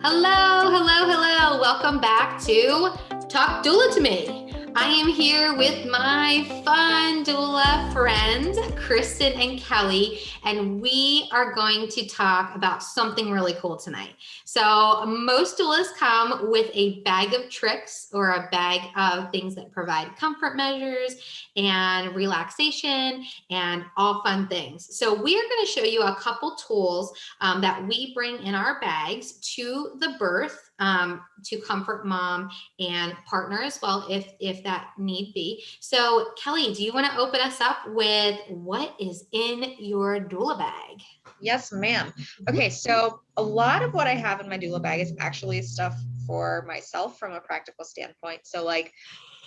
Hello, hello, hello. Welcome back to Talk Doula To Me. I am here with my fun doula friends, Kristen and Kelly, and we are going to talk about something really cool tonight. So most doulas come with a bag of tricks or a bag of things that provide comfort measures and relaxation and all fun things. So we are going to show you a couple tools that we bring in our bags to the birth to comfort mom and partner as well, if that need be. So Kelly, do you want to open us up with what is in your doula bag? Yes, ma'am. Okay, so a lot of what I have in my doula bag is actually stuff for myself from a practical standpoint. So like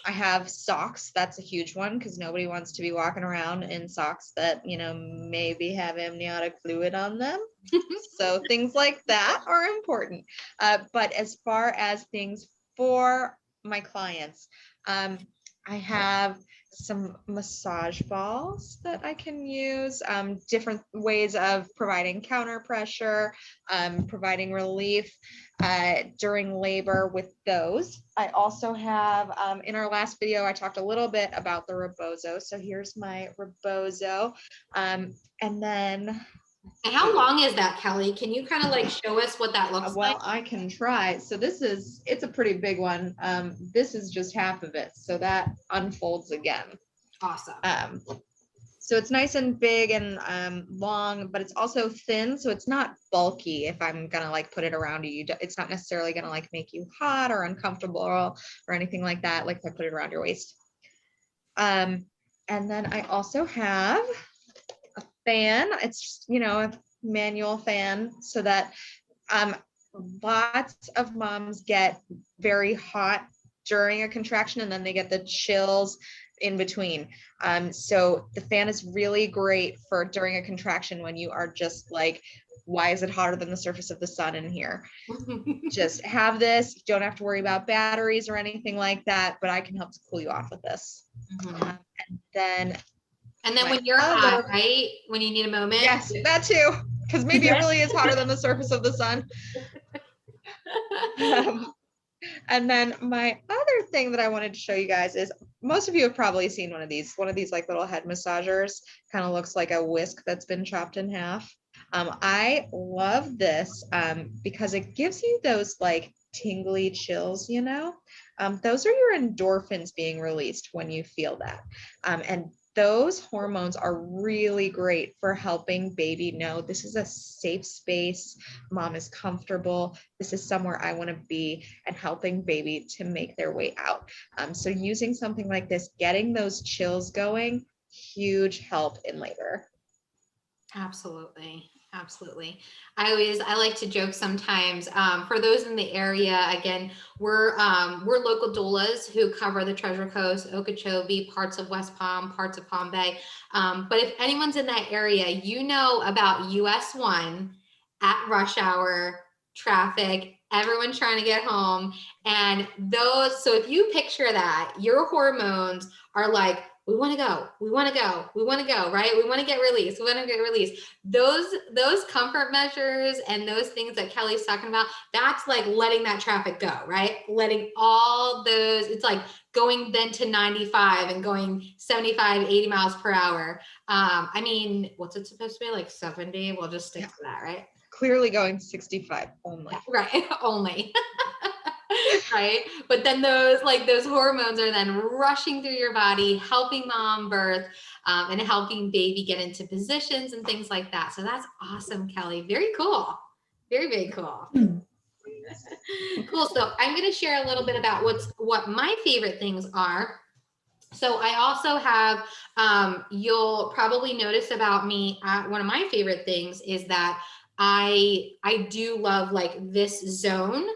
I have socks. That's a huge one because nobody wants to be walking around in socks that, maybe have amniotic fluid on them. So things like that are important. But as far as things for my clients, I have some massage balls that I can use, different ways of providing counter pressure, providing relief during labor with those. I also have, in our last video, I talked a little bit about the rebozo. So here's my rebozo. And then and how long is that, Kelly? Can you kind of like show us what that looks like? Well, I can try. So it's a pretty big one. This is just half of it. So that unfolds again. Awesome. So it's nice and big and long, but it's also thin. So it's not bulky if I'm going to like put it around you. It's not necessarily going to like make you hot or uncomfortable or anything like that. Like if I put it around your waist. And then I also have a fan. It's just, a manual fan so that lots of moms get very hot during a contraction and then they get the chills in between. So the fan is really great for during a contraction when you are just like, why is it hotter than the surface of the sun in here? Just have this. You don't have to worry about batteries or anything like that, but I can help to cool you off with this. And then when you're hot, right? When you need a moment. Yes, that too. Because maybe it really is hotter than the surface of the sun. And then my other thing that I wanted to show you guys is most of you have probably seen one of these like little head massagers. Kind of looks like a whisk that's been chopped in half. I love this because it gives you those like tingly chills, those are your endorphins being released when you feel that. And those hormones are really great for helping baby know this is a safe space. Mom is comfortable. This is somewhere I want to be, and helping baby to make their way out. So using something like this, getting those chills going, huge help in labor. Absolutely. Absolutely. I like to joke sometimes, for those in the area, again, we're local doulas who cover the Treasure Coast, Okeechobee, parts of West Palm, parts of Palm Bay. But if anyone's in that area, about US 1 at rush hour, traffic, everyone trying to get home. And so if you picture that, your hormones are like, we want to go, we want to go, we want to go, right? We want to get released, we want to get released. Those comfort measures and those things that Kelly's talking about, that's like letting that traffic go, right? Letting all those, it's like going then to 95 and going 75, 80 miles per hour. What's it supposed to be, like 70? We'll just stick to that, right? Clearly going 65 only. Right, only. Right. But then those hormones are then rushing through your body, helping mom birth, and helping baby get into positions and things like that. So that's awesome, Kelly. Very cool. Very, very cool. Cool. So I'm going to share a little bit about what my favorite things are. So I also have, you'll probably notice about me, one of my favorite things is that I do love like this zone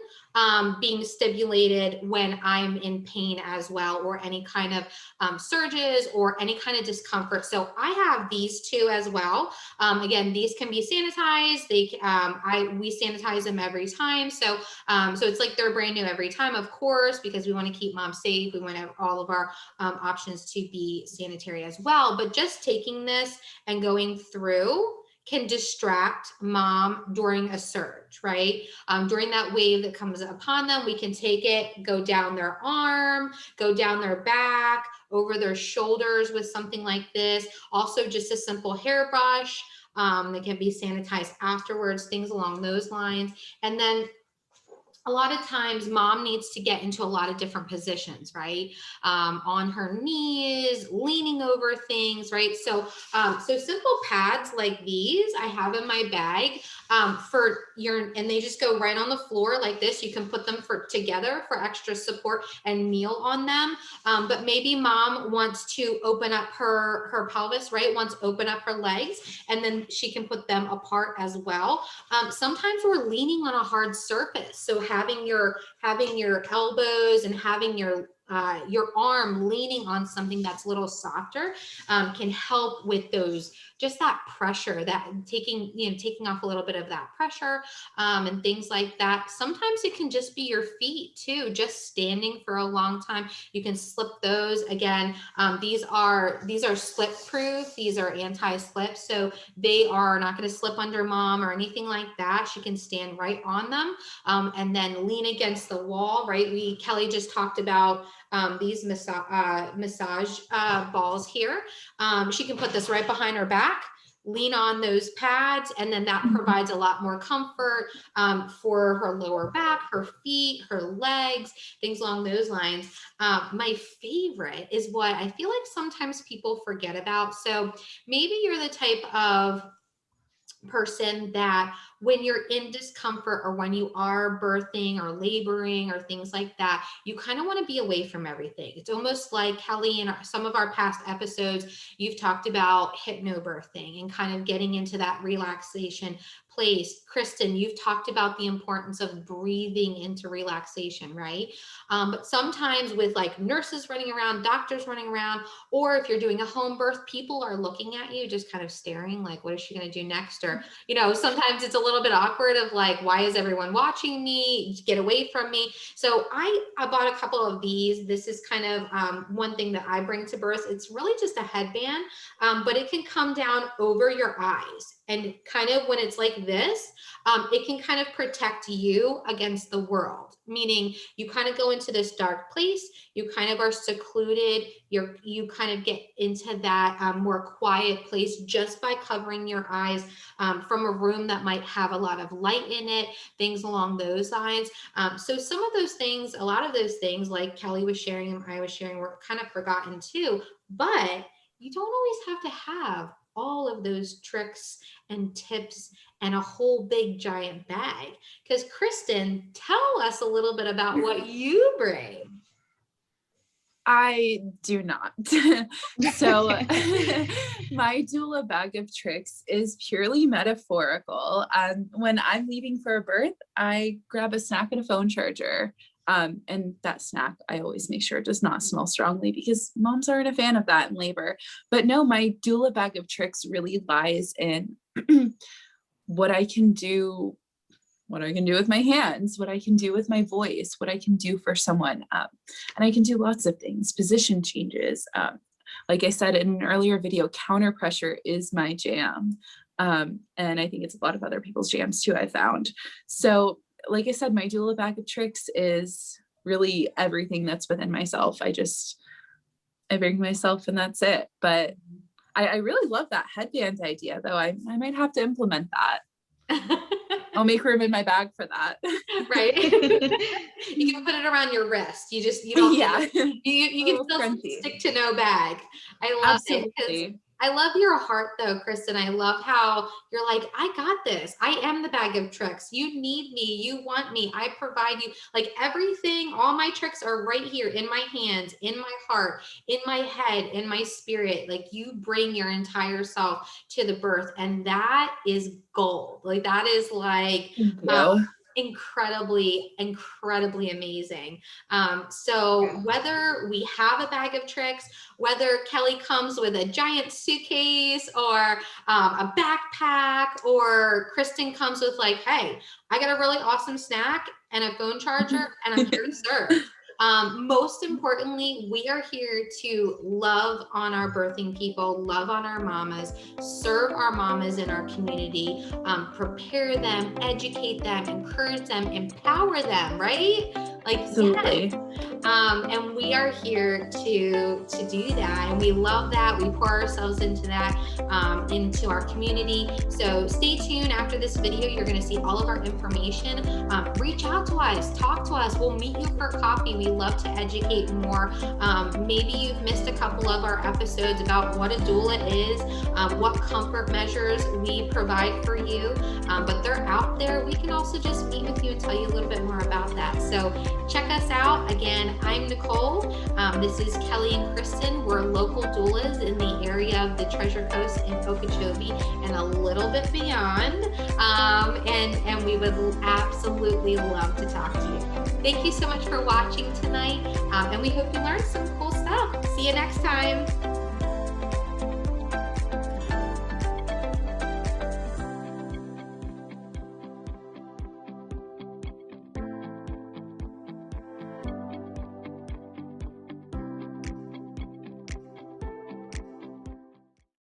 being stimulated when I'm in pain as well, or any kind of surges or any kind of discomfort. So I have these two as well. Again, these can be sanitized. We sanitize them every time. So it's like they're brand new every time, of course, because we want to keep mom safe. We want to have all of our options to be sanitary as well. But just taking this and going through can distract mom during a surge, right? During that wave that comes upon them, we can take it, go down their arm, go down their back, over their shoulders with something like this. Also just a simple hairbrush that can be sanitized afterwards, things along those lines. And then a lot of times mom needs to get into a lot of different positions, right? On her knees, leaning over things, right? So simple pads like these I have in my bag for your, and they just go right on the floor like this. You can put them together for extra support and kneel on them. But maybe mom wants to open up her pelvis, right? Wants to open up her legs, and then she can put them apart as well. Sometimes we're leaning on a hard surface. So having your elbows and having your arm leaning on something that's a little softer can help with those, just that pressure, that taking off a little bit of that pressure and things like that. Sometimes it can just be your feet too, just standing for a long time. You can slip those. Again, these are slip proof. These are anti-slip. So they are not going to slip under mom or anything like that. She can stand right on them and then lean against the wall, right? Kelly just talked about these massage balls here. She can put this right behind her back, lean on those pads, and then that provides a lot more comfort for her lower back, her feet, her legs, things along those lines. My favorite is what I feel like sometimes people forget about. So maybe you're the type of person that when you're in discomfort or when you are birthing or laboring or things like that, you kind of want to be away from everything. It's almost like Kelly, in some of our past episodes, you've talked about hypnobirthing and kind of getting into that relaxation place. Kristen, you've talked about the importance of breathing into relaxation, right? But sometimes with like nurses running around, doctors running around, or if you're doing a home birth, people are looking at you just kind of staring like, what is she going to do next? Or, sometimes it's a little bit awkward of like, why is everyone watching me? Get away from me. So I bought a couple of these. This is kind of one thing that I bring to birth. It's really just a headband, but it can come down over your eyes. And kind of when it's like this, it can kind of protect you against the world, meaning you kind of go into this dark place, you kind of are secluded, you kind of get into that more quiet place just by covering your eyes from a room that might have a lot of light in it, things along those lines. So some of those things, a lot of those things like Kelly was sharing and I was sharing were kind of forgotten too, but you don't always have to have all of those tricks and tips and a whole big giant bag. Because Kristen, tell us a little bit about what you bring. I do not. So my doula bag of tricks is purely metaphorical. When I'm leaving for a birth, I grab a snack and a phone charger. And that snack, I always make sure it does not smell strongly because moms aren't a fan of that in labor. But no, my doula bag of tricks really lies in what I can do with my hands, what I can do with my voice, what I can do for someone. And I can do lots of things, position changes. Like I said in an earlier video, counter pressure is my jam. And I think it's a lot of other people's jams too, I found. So like I said, my doula bag of tricks is really everything that's within myself. I bring myself and that's it. But I really love that headband idea though. I might have to implement that. I'll make room in my bag for that. Right. You can put it around your wrist. You don't, yeah. You can still crunchy. stick to no bag. I love Absolutely. it. I love your heart though, Kristen. I love how you're like, I got this. I am the bag of tricks. You need me. You want me. I provide you like everything. All my tricks are right here in my hands, in my heart, in my head, in my spirit. Like you bring your entire self to the birth. And that is gold. Like that is like, incredibly amazing. So whether we have a bag of tricks, whether Kelly comes with a giant suitcase or a backpack, or Kristen comes with like, hey, I got a really awesome snack and a phone charger and I'm here to serve. Most importantly, we are here to love on our birthing people, love on our mamas, serve our mamas in our community, prepare them, educate them, encourage them, empower them, right? Like, Absolutely. yes. And we are here to do that, and we love that. We pour ourselves into that, into our community. So stay tuned. After this video, you're going to see all of our information. Reach out to us, talk to us. We'll meet you for coffee. We love to educate more. Maybe you've missed a couple of our episodes about what a doula is, what comfort measures we provide for you, but they're out there. We can also just meet with you and tell you a little bit more about that. So check us out. Again, I'm Nicole. This is Kelly and Kristen. We're local doulas in the area of the Treasure Coast and Okeechobee and a little bit beyond. And we would absolutely love to talk to you. Thank you so much for watching tonight. And we hope you learned some cool stuff. See you next time.